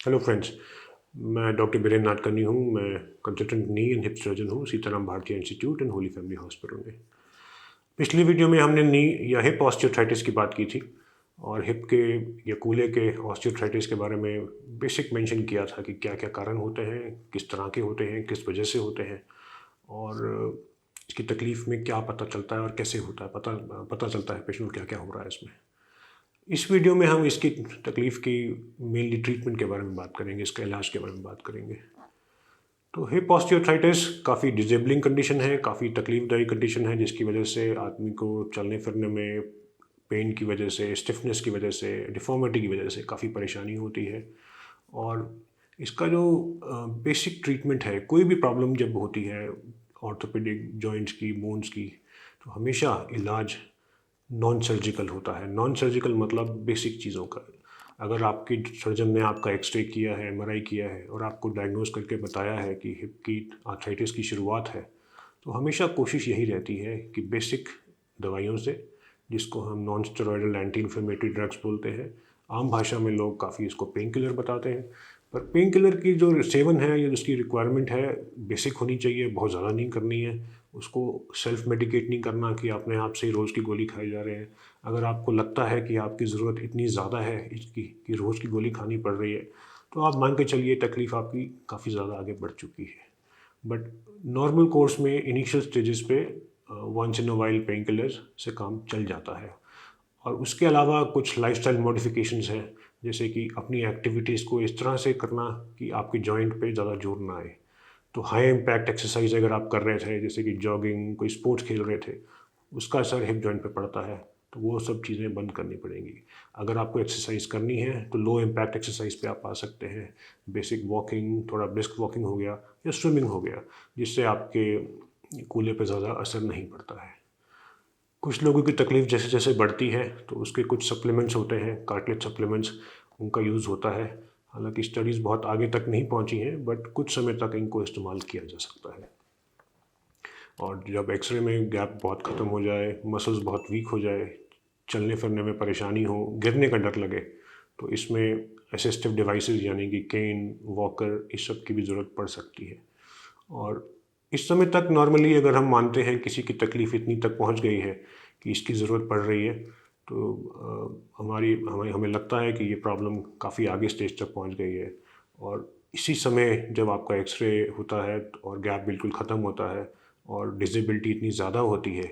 Hello friends. मैं doctor Birender Nadkarni हूँ। मैं consultant knee and hip surgeon हूँ सीताराम भारतीय institute and Holi family hospital में। पिछली वीडियो में हमने नी या हिप ऑस्टियोआर्थराइटिस की बात की थी और हिप के या कूल्हे के ऑस्टियोआर्थराइटिस के बारे में बेसिक मेंशन किया था कि क्या क्या कारण होते हैं, किस तरह के होते हैं, किस वजह से होते हैं और इसकी तकलीफ़ में क्या पता चलता है और कैसे होता है, पता चलता है पेशेंट को क्या क्या हो रहा है इसमें। इस वीडियो में हम इसकी तकलीफ़ की मेनली ट्रीटमेंट के बारे में बात करेंगे, इसके इलाज के बारे में बात करेंगे। तो हिप ऑस्टियोआर्थराइटिस काफ़ी डिसेबलिंग कंडीशन है, काफ़ी तकलीफ़दायी कंडीशन है, जिसकी वजह से आदमी को चलने फिरने में पेन की वजह से, स्टिफनेस की वजह से, डिफ़ॉर्मिटी की वजह से काफ़ी परेशानी होती है। और इसका जो बेसिक ट्रीटमेंट है, कोई भी प्रॉब्लम जब होती है ऑर्थोपेडिक जॉइंट्स की, बोन्स की, तो हमेशा इलाज नॉन सर्जिकल होता है। नॉन सर्जिकल मतलब बेसिक चीज़ों का। अगर आपके सर्जन ने आपका एक्सरे किया है, एमआरआई किया है और आपको डायग्नोज करके बताया है कि हिप की आर्थराइटिस की शुरुआत है, तो हमेशा कोशिश यही रहती है कि बेसिक दवाइयों से, जिसको हम non steroidal anti inflammatory drugs बोलते हैं, आम भाषा में लोग काफ़ी इसको पेन किलर बताते हैं। पर पेन किलर की जो सेवन है या उसकी रिक्वायरमेंट है, बेसिक होनी चाहिए, बहुत ज़्यादा नहीं करनी है। उसको सेल्फ मेडिकेट नहीं करना कि अपने आप से ही रोज़ की गोली खाई जा रहे हैं। अगर आपको लगता है कि आपकी ज़रूरत इतनी ज़्यादा है इसकी कि रोज़ की गोली खानी पड़ रही है, तो आप मान के चलिए तकलीफ़ आपकी काफ़ी ज़्यादा आगे बढ़ चुकी है। बट नॉर्मल कोर्स में इनिशियल स्टेजेस पे once in a while pain killers से काम चल जाता है। और उसके अलावा कुछ लाइफस्टाइल मॉडिफिकेशंस हैं, जैसे कि अपनी एक्टिविटीज़ को इस तरह से करना कि आपके जॉइंट पे ज़्यादा जोर ना आए। तो हाई इम्पैक्ट एक्सरसाइज अगर आप कर रहे थे, जैसे कि जॉगिंग, कोई स्पोर्ट्स खेल रहे थे, उसका असर हिप जॉइंट पे पड़ता है, तो वो सब चीज़ें बंद करनी पड़ेंगी। अगर आपको एक्सरसाइज करनी है तो लो इम्पैक्ट एक्सरसाइज पे आप आ सकते हैं। बेसिक वॉकिंग, थोड़ा ब्रिस्क वॉकिंग हो गया या स्विमिंग हो गया, जिससे आपके कूल्हे पे ज़्यादा असर नहीं पड़ता है। कुछ लोगों की तकलीफ़ जैसे जैसे बढ़ती है तो उसके कुछ सप्लीमेंट्स होते हैं, कार्टिलेज सप्लीमेंट्स, उनका यूज़ होता है। हालांकि स्टडीज़ बहुत आगे तक नहीं पहुंची हैं, बट कुछ समय तक इनको इस्तेमाल किया जा सकता है। और जब एक्सरे में गैप बहुत ख़त्म हो जाए, मसल्स बहुत वीक हो जाए, चलने फिरने में परेशानी हो, गिरने का डर लगे, तो इसमें असिस्टिव डिवाइसेस यानी कि केन, वॉकर, इस सब की भी ज़रूरत पड़ सकती है। और इस समय तक नॉर्मली अगर हम मानते हैं किसी की तकलीफ़ इतनी तक पहुंच गई है कि इसकी ज़रूरत पड़ रही है, तो हमें हमें लगता है कि ये प्रॉब्लम काफ़ी आगे स्टेज तक पहुंच गई है। और इसी समय जब आपका एक्सरे होता है और गैप बिल्कुल ख़त्म होता है और डिसेबिलिटी इतनी ज़्यादा होती है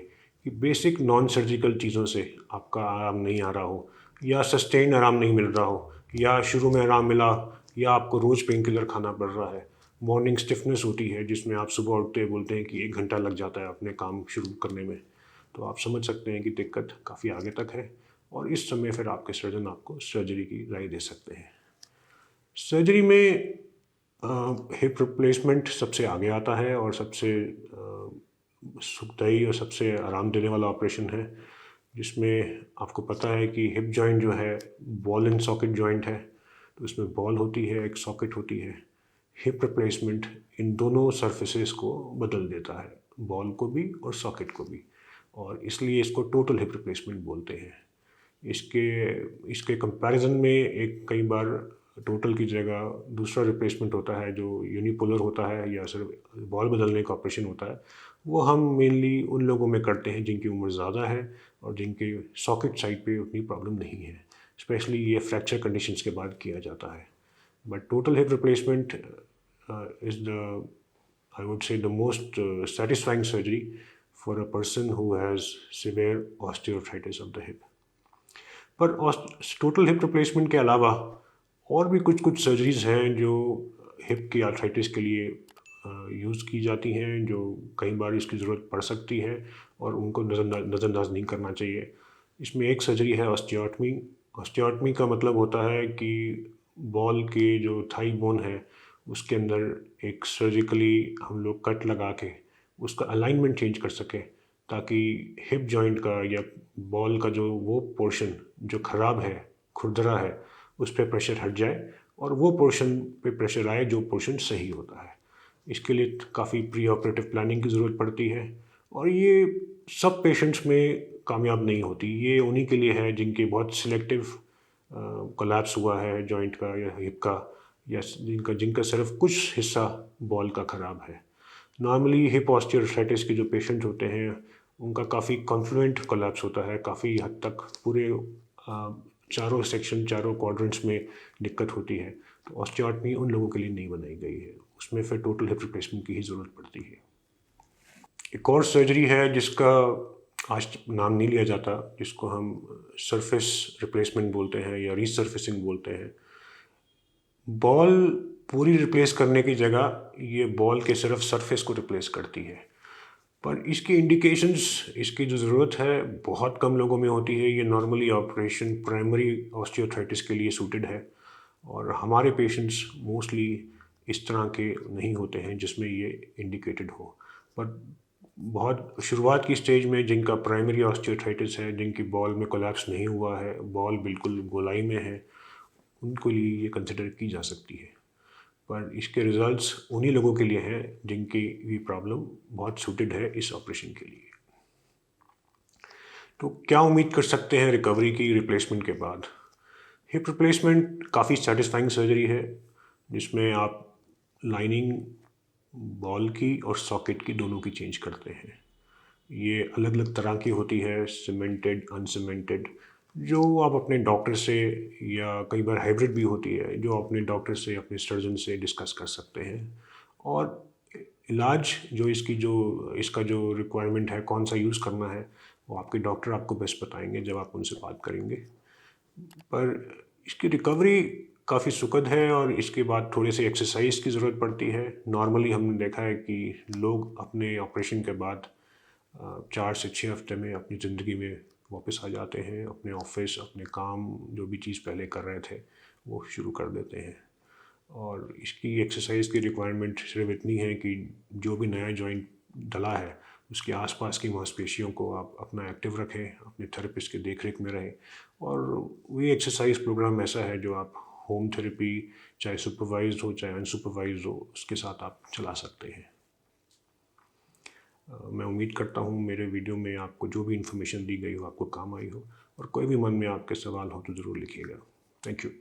कि बेसिक नॉन सर्जिकल चीज़ों से आपका आराम नहीं आ रहा हो, या सस्टेन आराम नहीं मिल रहा हो, या शुरू में आराम मिला या आपको रोज़ पेन किलर खाना पड़ रहा है, मॉर्निंग स्टिफनेस होती है जिसमें आप सुबह उठते बोलते हैं कि 1 घंटा लग जाता है अपने काम शुरू करने में, तो आप समझ सकते हैं कि दिक्कत काफ़ी आगे तक है। और इस समय फिर आपके सर्जन आपको सर्जरी की राय दे सकते हैं। सर्जरी में हिप रिप्लेसमेंट सबसे आगे आता है और सबसे सुखदायी और सबसे आराम देने वाला ऑपरेशन है, जिसमें आपको पता है कि हिप जॉइंट जो है बॉल एंड सॉकेट जॉइंट है। तो इसमें बॉल होती है, एक सॉकेट होती है। हिप रिप्लेसमेंट इन दोनों सरफेसेस को बदल देता है, बॉल को भी और सॉकेट को भी, और इसलिए इसको टोटल हिप रिप्लेसमेंट बोलते हैं। इसके इसके कंपैरिजन में एक कई बार टोटल की जगह दूसरा रिप्लेसमेंट होता है जो यूनिपोलर होता है या सिर्फ बॉल बदलने का ऑपरेशन होता है। वो हम मेनली उन लोगों में करते हैं जिनकी उम्र ज़्यादा है और जिनके सॉकेट साइड पे उतनी प्रॉब्लम नहीं है। स्पेशली ये फ्रैक्चर कंडीशंस के बाद किया जाता है। But total hip replacement is the, I would say, the most satisfying surgery for a person who has severe osteoarthritis of the hip. पर टोटल हिप रिप्लेसमेंट के अलावा और भी कुछ कुछ सर्जरीज हैं जो हिप की आर्थराइटिस के लिए यूज़ की जाती हैं, जो कई बार इसकी ज़रूरत पड़ सकती है और उनको नज़रअंदाज नहीं करना चाहिए। इसमें एक सर्जरी है ऑस्टियोटमी। ऑस्टियोटमी का मतलब होता है कि बॉल के जो थाई बोन है उसके अंदर एक सर्जिकली हम लोग कट लगा के उसका अलाइनमेंट चेंज कर सकें, ताकि हिप जॉइंट का या बॉल का जो वो पोर्शन जो ख़राब है, खुरदरा है, उस पर प्रेशर हट जाए और वो पोर्शन पे प्रेशर आए जो पोर्शन सही होता है। इसके लिए काफ़ी प्री ऑपरेटिव प्लानिंग की ज़रूरत पड़ती है और ये सब पेशेंट्स में कामयाब नहीं होती। ये उन्हीं के लिए है जिनके बहुत सिलेक्टिव कोलैप्स हुआ है जॉइंट का या हिप का, या जिनका सिर्फ कुछ हिस्सा बॉल का ख़राब है। नॉर्मली हिप ऑस्टियोआर्थराइटिस के जो पेशेंट होते हैं उनका काफ़ी कॉन्फ्लुएंट कोलैप्स होता है, काफ़ी हद तक पूरे चारों सेक्शन, चारों क्वाड्रेंट्स में दिक्कत होती है। तो ऑस्टियोटमी उन लोगों के लिए नहीं बनाई गई है, उसमें फिर टोटल हिप रिप्लेसमेंट की ही ज़रूरत पड़ती है। एक और सर्जरी है जिसका आज नाम नहीं लिया जाता, जिसको हम सरफेस रिप्लेसमेंट बोलते हैं या रीसर्फेसिंग बोलते हैं। बॉल पूरी रिप्लेस करने की जगह ये बॉल के सिर्फ सरफेस को रिप्लेस करती है, पर इसकी इंडिकेशंस, इसकी जो ज़रूरत है बहुत कम लोगों में होती है। ये नॉर्मली ऑपरेशन प्राइमरी ऑस्टियोआर्थराइटिस के लिए सूटेड है और हमारे पेशेंट्स मोस्टली इस तरह के नहीं होते हैं जिसमें ये इंडिकेटेड हो। पर बहुत शुरुआत की स्टेज में जिनका प्राइमरी ऑस्टियोआर्थराइटिस है, जिनकी बॉल में कोलैप्स नहीं हुआ है, बॉल बिल्कुल गोलाई में है, उनको लिए ये कंसिडर की जा सकती है। पर इसके रिजल्ट्स उन्हीं लोगों के लिए हैं जिनकी ये प्रॉब्लम बहुत सूटेड है इस ऑपरेशन के लिए। तो क्या उम्मीद कर सकते हैं रिकवरी की रिप्लेसमेंट के बाद? हिप रिप्लेसमेंट काफ़ी सेटिस्फाइंग सर्जरी है जिसमें आप लाइनिंग बॉल की और सॉकेट की दोनों की चेंज करते हैं। ये अलग अलग तरह की होती है, सीमेंटेड, अनसीमेंटेड, जो आप अपने डॉक्टर से, या कई बार हाइब्रिड भी होती है जो अपने डॉक्टर से, अपने सर्जन से डिस्कस कर सकते हैं। और इलाज जो इसका जो रिक्वायरमेंट है, कौन सा यूज़ करना है, वो आपके डॉक्टर आपको बेस्ट बताएंगे जब आप उनसे बात करेंगे। पर इसकी रिकवरी काफ़ी सुखद है और इसके बाद थोड़े से एक्सरसाइज की ज़रूरत पड़ती है। नॉर्मली हमने देखा है कि लोग अपने ऑपरेशन के बाद 4 से 6 हफ्ते में अपनी ज़िंदगी में वापस आ जाते हैं, अपने ऑफिस, अपने काम, जो भी चीज़ पहले कर रहे थे वो शुरू कर देते हैं। और इसकी एक्सरसाइज की रिक्वायरमेंट सिर्फ इतनी है कि जो भी नया जॉइंट डला है उसके आसपास की मांसपेशियों को आप अपना एक्टिव रखें, अपने थेरेपिस्ट के देखरेख में रहें। और वही एक्सरसाइज प्रोग्राम ऐसा है जो आप होम थेरेपी, चाहे सुपरवाइज हो चाहे अनसुपरवाइज हो, उसके साथ आप चला सकते हैं। मैं उम्मीद करता हूँ मेरे वीडियो में आपको जो भी इन्फॉर्मेशन दी गई हो आपको काम आई हो, और कोई भी मन में आपके सवाल हो तो ज़रूर लिखिएगा। Thank you.